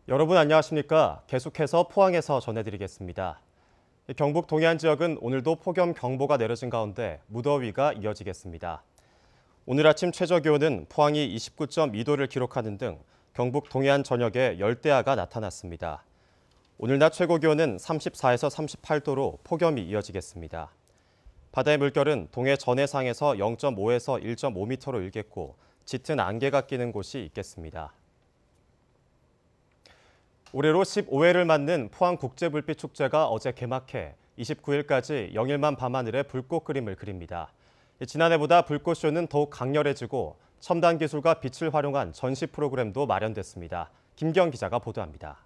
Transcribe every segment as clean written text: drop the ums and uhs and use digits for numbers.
여러분 안녕하십니까? 계속해서 포항에서 전해드리겠습니다. 경북 동해안 지역은 오늘도 폭염 경보가 내려진 가운데 무더위가 이어지겠습니다. 오늘 아침 최저기온은 포항이 29.2도를 기록하는 등 경북 동해안 전역에 열대야가 나타났습니다. 오늘 낮 최고기온은 34에서 38도로 폭염이 이어지겠습니다. 바다의 물결은 동해 전해상에서 0.5에서 1.5m로 일겠고 짙은 안개가 끼는 곳이 있겠습니다. 올해로 15회를 맞는 포항국제불빛축제가 어제 개막해 29일까지 영일만 밤하늘에 불꽃 그림을 그립니다. 지난해보다 불꽃쇼는 더욱 강렬해지고 첨단 기술과 빛을 활용한 전시 프로그램도 마련됐습니다. 김경 기자가 보도합니다.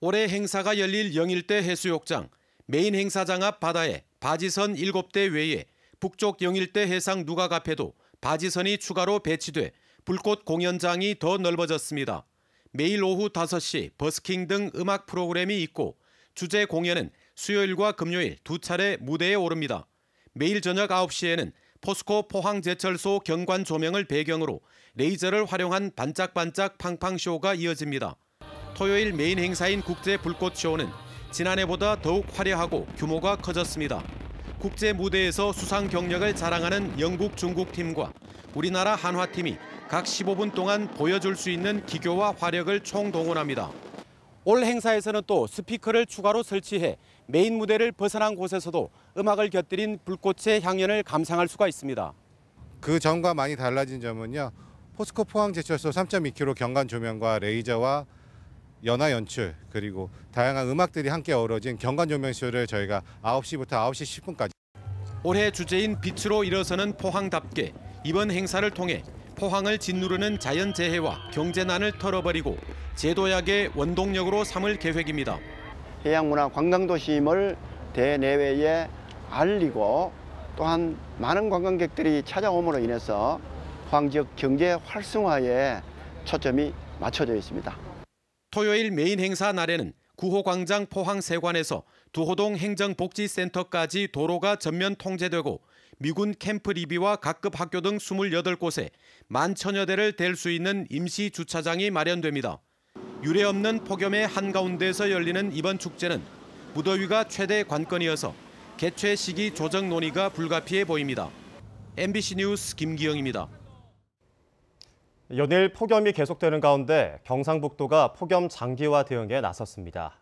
올해 행사가 열릴 영일대 해수욕장, 메인 행사장 앞 바다에 바지선 7대 외에 북쪽 영일대 해상 누각 앞에도 바지선이 추가로 배치돼 불꽃 공연장이 더 넓어졌습니다. 매일 오후 5시 버스킹 등 음악 프로그램이 있고 주제 공연은 수요일과 금요일 두 차례 무대에 오릅니다. 매일 저녁 9시에는 포스코 포항제철소 경관 조명을 배경으로 레이저를 활용한 반짝반짝 팡팡쇼가 이어집니다. 토요일 메인 행사인 국제불꽃쇼는 지난해보다 더욱 화려하고 규모가 커졌습니다. 국제 무대에서 수상 경력을 자랑하는 영국, 중국 팀과 우리나라 한화팀이 각 15분 동안 보여줄 수 있는 기교와 화력을 총동원합니다. 올 행사에서는 또 스피커를 추가로 설치해 메인 무대를 벗어난 곳에서도 음악을 곁들인 불꽃의 향연을 감상할 수가 있습니다. 그 전과 많이 달라진 점은요. 포스코 포항제철소 3.2km 경관 조명과 레이저와 연화 연출 그리고 다양한 음악들이 함께 어우러진 경관 조명쇼를 저희가 9시부터 9시 10분까지. 올해 주제인 빛으로 일어서는 포항답게 이번 행사를 통해 포항을 짓누르는 자연재해와 경제난을 털어버리고 제도약의 원동력으로 삼을 계획입니다. 해양문화 관광도심을 대내외에 알리고 또한 많은 관광객들이 찾아옴으로 인해서 포항 지역 경제 활성화에 초점이 맞춰져 있습니다. 토요일 메인 행사 날에는 구호광장 포항세관에서 두호동 행정복지센터까지 도로가 전면 통제되고 미군 캠프 리비와 각급 학교 등 28곳에 10,000여 대를 댈 수 있는 임시 주차장이 마련됩니다. 유례없는 폭염의 한가운데서 열리는 이번 축제는 무더위가 최대 관건이어서 개최 시기 조정 논의가 불가피해 보입니다. MBC 뉴스 김기영입니다. 연일 폭염이 계속되는 가운데 경상북도가 폭염 장기화 대응에 나섰습니다.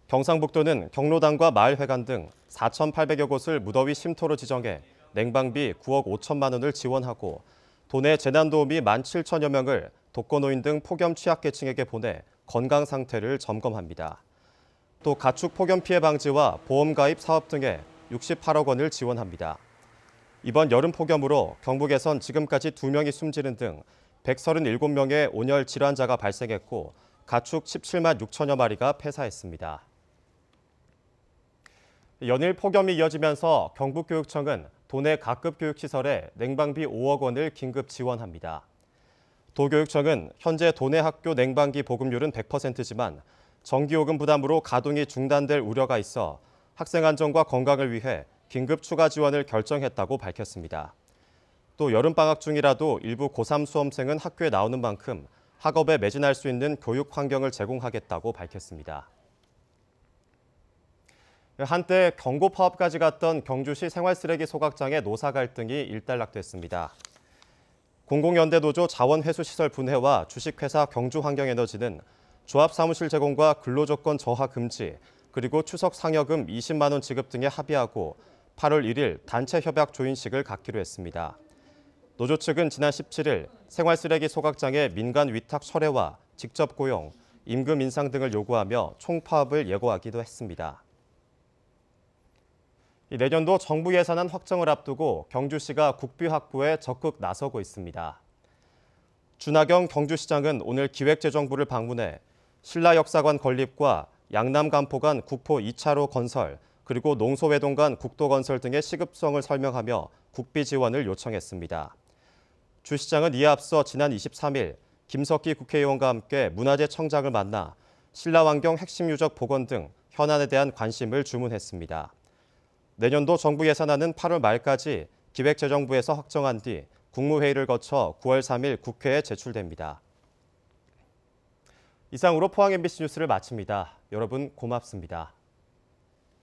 경상북도는 경로당과 마을회관 등 4,800여 곳을 무더위 쉼터로 지정해 냉방비 9억 5천만 원을 지원하고 도내 재난도우미 17,000여 명을 독거노인 등 폭염 취약계층에게 보내 건강 상태를 점검합니다. 또 가축 폭염 피해 방지와 보험 가입 사업 등에 68억 원을 지원합니다. 이번 여름 폭염으로 경북에선 지금까지 2명이 숨지는 등 137명의 온열 질환자가 발생했고 가축 17만 6천여 마리가 폐사했습니다. 연일 폭염이 이어지면서 경북교육청은 도내 각급 교육시설에 냉방비 5억 원을 긴급 지원합니다. 도교육청은 현재 도내 학교 냉방기 보급률은 100%지만 전기요금 부담으로 가동이 중단될 우려가 있어 학생 안전과 건강을 위해 긴급 추가 지원을 결정했다고 밝혔습니다. 또 여름방학 중이라도 일부 고3 수험생은 학교에 나오는 만큼 학업에 매진할 수 있는 교육 환경을 제공하겠다고 밝혔습니다. 한때 경고 파업까지 갔던 경주시 생활쓰레기 소각장의 노사 갈등이 일단락됐습니다. 공공연대노조 자원회수시설 분해와 주식회사 경주환경에너지는 조합 사무실 제공과 근로조건 저하 금지, 그리고 추석 상여금 20만 원 지급 등에 합의하고 8월 1일 단체 협약 조인식을 갖기로 했습니다. 노조 측은 지난 17일 생활쓰레기 소각장의 민간 위탁 철회와 직접 고용, 임금 인상 등을 요구하며 총파업을 예고하기도 했습니다. 내년도 정부 예산안 확정을 앞두고 경주시가 국비 확보에 적극 나서고 있습니다. 준하경 경주시장은 오늘 기획재정부를 방문해 신라역사관 건립과 양남간포 간 국포 2차로 건설, 그리고 농소외동 간 국도건설 등의 시급성을 설명하며 국비 지원을 요청했습니다. 주 시장은 이에 앞서 지난 23일 김석기 국회의원과 함께 문화재 청장을 만나 신라환경 핵심 유적 복원 등 현안에 대한 관심을 주문했습니다. 내년도 정부 예산안은 8월 말까지 기획재정부에서 확정한 뒤 국무회의를 거쳐 9월 3일 국회에 제출됩니다. 이상으로 포항 MBC 뉴스를 마칩니다. 여러분 고맙습니다.